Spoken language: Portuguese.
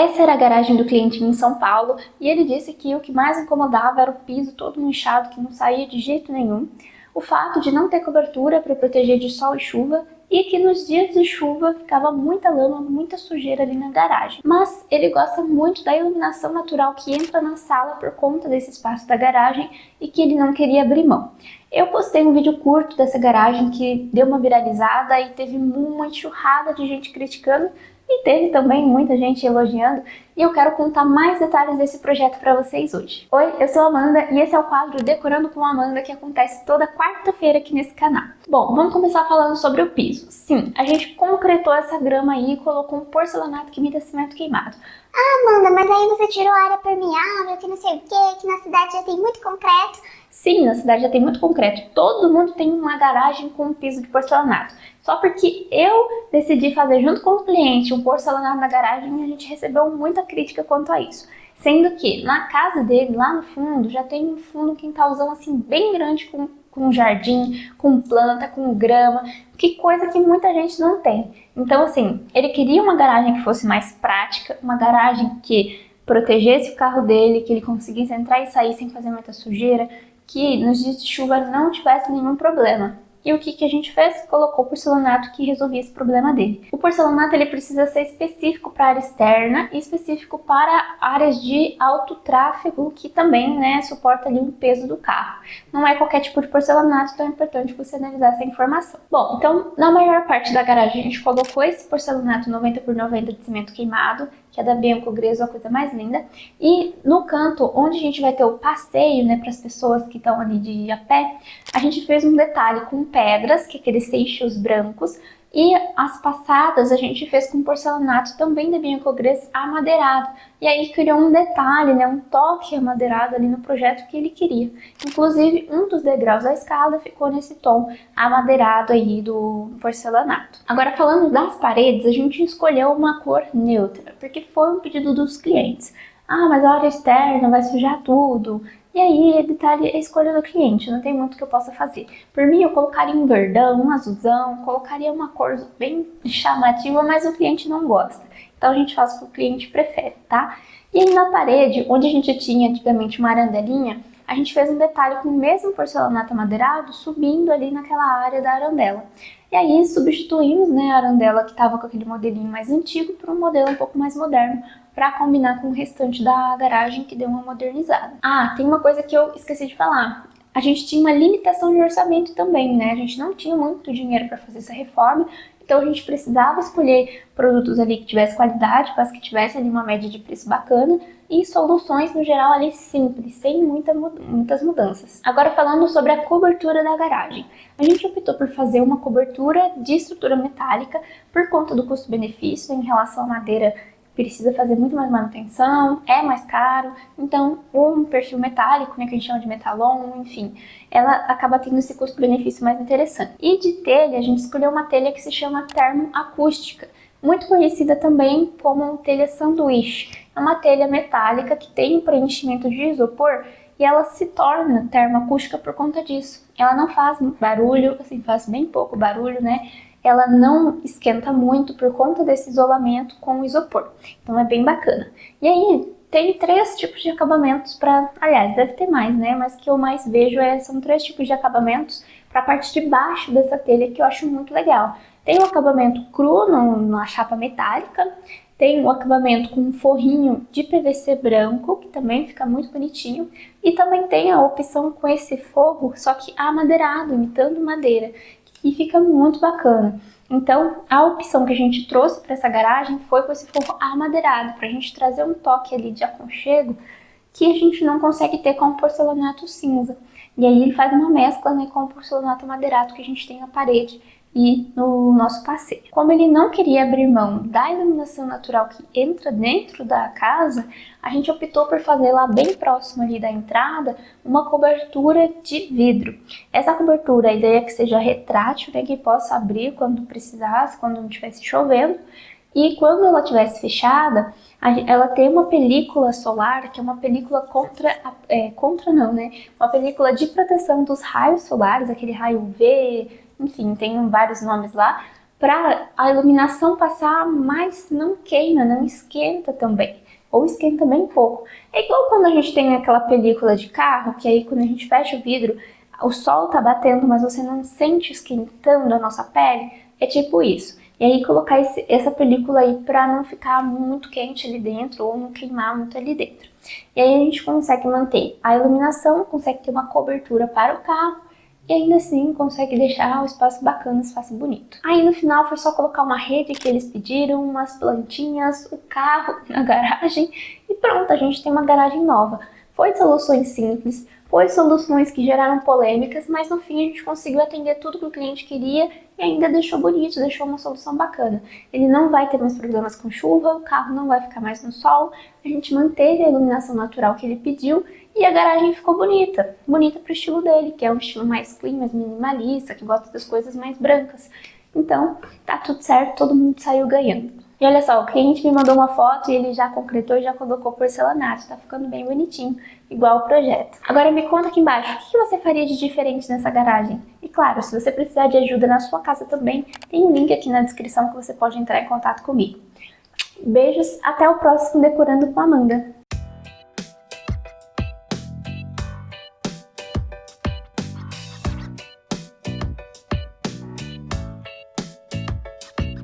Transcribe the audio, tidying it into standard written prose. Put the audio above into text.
Essa era a garagem do cliente em São Paulo e ele disse que o que mais incomodava era o piso todo manchado que não saía de jeito nenhum, o fato de não ter cobertura para proteger de sol e chuva e que nos dias de chuva ficava muita lama, muita sujeira ali na garagem. Mas ele gosta muito da iluminação natural que entra na sala por conta desse espaço da garagem e que ele não queria abrir mão. Eu postei um vídeo curto dessa garagem que deu uma viralizada e teve uma enxurrada de gente criticando e teve também muita gente elogiando, e eu quero contar mais detalhes desse projeto para vocês hoje. Oi, eu sou a Amanda e esse é o quadro Decorando com a Amanda, que acontece toda quarta-feira aqui nesse canal. Bom, vamos começar falando sobre o piso. Sim, a gente concretou essa grama aí e colocou um porcelanato que imita cimento queimado. Ah, Amanda, mas aí você tirou a área permeável, que não sei o que na cidade já tem muito concreto. Sim, na cidade já tem muito concreto. Todo mundo tem uma garagem com um piso de porcelanato. Só porque eu decidi fazer junto com o cliente um porcelanato na garagem, a gente recebeu muita crítica quanto a isso. Sendo que na casa dele, lá no fundo, já tem um fundo, um quintalzão assim bem grande com jardim, com planta, com grama, que coisa que muita gente não tem. Então assim, ele queria uma garagem que fosse mais prática, uma garagem que protegesse o carro dele, que ele conseguisse entrar e sair sem fazer muita sujeira, que nos dias de chuva não tivesse nenhum problema. E o que a gente fez? Colocou o porcelanato que resolvia esse problema dele. O porcelanato ele precisa ser específico para a área externa e específico para áreas de alto tráfego, que também, né, suporta ali o peso do carro. Não é qualquer tipo de porcelanato, então é importante você analisar essa informação. Bom, então na maior parte da garagem a gente colocou esse porcelanato 90 por 90 de cimento queimado, que é da Bianco Greso, a coisa mais linda. E no canto, onde a gente vai ter o passeio, né, para as pessoas que estão ali de a pé, a gente fez um detalhe com pedras, que é aqueles seixos brancos, e as passadas a gente fez com porcelanato também da Bianco Greso amadeirado. E aí criou um detalhe, né, um toque amadeirado ali no projeto que ele queria. Inclusive, um dos degraus da escada ficou nesse tom amadeirado aí do porcelanato. Agora, falando das paredes, a gente escolheu uma cor neutra, porque foi um pedido dos clientes. Ah, mas a área externa vai sujar tudo. E aí, detalhe, é a escolha do cliente, não tem muito que eu possa fazer. Por mim, eu colocaria um verdão, um azulzão, colocaria uma cor bem chamativa, mas o cliente não gosta. Então a gente faz o que o cliente prefere, tá? E aí na parede, onde a gente tinha antigamente uma arandelinha, a gente fez um detalhe com o mesmo porcelanato amadeirado subindo ali naquela área da arandela. E aí substituímos, né, a arandela que estava com aquele modelinho mais antigo por um modelo um pouco mais moderno, para combinar com o restante da garagem, que deu uma modernizada. Ah, tem uma coisa que eu esqueci de falar. A gente tinha uma limitação de orçamento também, né? A gente não tinha muito dinheiro para fazer essa reforma, então a gente precisava escolher produtos ali que tivessem qualidade, mas que tivessem ali uma média de preço bacana e soluções no geral ali simples, sem muitas mudanças. Agora falando sobre a cobertura da garagem. A gente optou por fazer uma cobertura de estrutura metálica por conta do custo-benefício em relação à madeira. Precisa fazer muito mais manutenção, é mais caro, então um perfil metálico, né, que a gente chama de metalon, enfim, ela acaba tendo esse custo-benefício mais interessante. E de telha, a gente escolheu uma telha que se chama termoacústica, muito conhecida também como telha sanduíche. É uma telha metálica que tem um preenchimento de isopor e ela se torna termoacústica por conta disso. Ela não faz barulho, assim, faz bem pouco barulho, né? Ela não esquenta muito por conta desse isolamento com o isopor. Então é bem bacana. E aí tem 3 tipos de acabamentos para, aliás, deve ter mais, né? Mas que eu mais vejo são 3 tipos de acabamentos para a parte de baixo dessa telha, que eu acho muito legal. Tem o acabamento cru na chapa metálica, tem o acabamento com um forrinho de PVC branco, que também fica muito bonitinho, e também tem a opção com esse forro, só que amadeirado, imitando madeira, e fica muito bacana. Então, a opção que a gente trouxe para essa garagem foi com esse forro amadeirado, para a gente trazer um toque ali de aconchego que a gente não consegue ter com o porcelanato cinza. E aí ele faz uma mescla, né, com o porcelanato amadeirado que a gente tem na parede e no nosso passeio. Como ele não queria abrir mão da iluminação natural que entra dentro da casa, a gente optou por fazer lá bem próximo ali da entrada uma cobertura de vidro. Essa cobertura, a ideia é que seja retrátil, né, que possa abrir quando precisasse, quando não estivesse chovendo. E quando ela estivesse fechada, ela tem uma película solar, que é uma película uma película de proteção dos raios solares, aquele raio UV, enfim, tem vários nomes lá, para a iluminação passar, mas não queima, não esquenta também. Ou esquenta bem pouco. É igual quando a gente tem aquela película de carro, que aí quando a gente fecha o vidro, o sol tá batendo, mas você não sente esquentando a nossa pele. É tipo isso. E aí colocar essa película aí pra não ficar muito quente ali dentro ou não queimar muito ali dentro. E aí a gente consegue manter a iluminação, consegue ter uma cobertura para o carro e ainda assim consegue deixar o espaço bacana, o espaço bonito. Aí no final foi só colocar uma rede que eles pediram, umas plantinhas, o carro na garagem e pronto, a gente tem uma garagem nova. Foi soluções simples, foi soluções que geraram polêmicas, mas no fim a gente conseguiu atender tudo que o cliente queria e ainda deixou bonito, deixou uma solução bacana. Ele não vai ter mais problemas com chuva, o carro não vai ficar mais no sol, a gente manteve a iluminação natural que ele pediu e a garagem ficou bonita. Bonita pro estilo dele, que é um estilo mais clean, mais minimalista, que gosta das coisas mais brancas. Então, tá tudo certo, todo mundo saiu ganhando. E olha só, o cliente me mandou uma foto e ele já concretou e já colocou porcelanato. Tá ficando bem bonitinho, igual o projeto. Agora me conta aqui embaixo, o que você faria de diferente nessa garagem? E claro, se você precisar de ajuda na sua casa também, tem um link aqui na descrição que você pode entrar em contato comigo. Beijos, até o próximo Decorando com Amanda.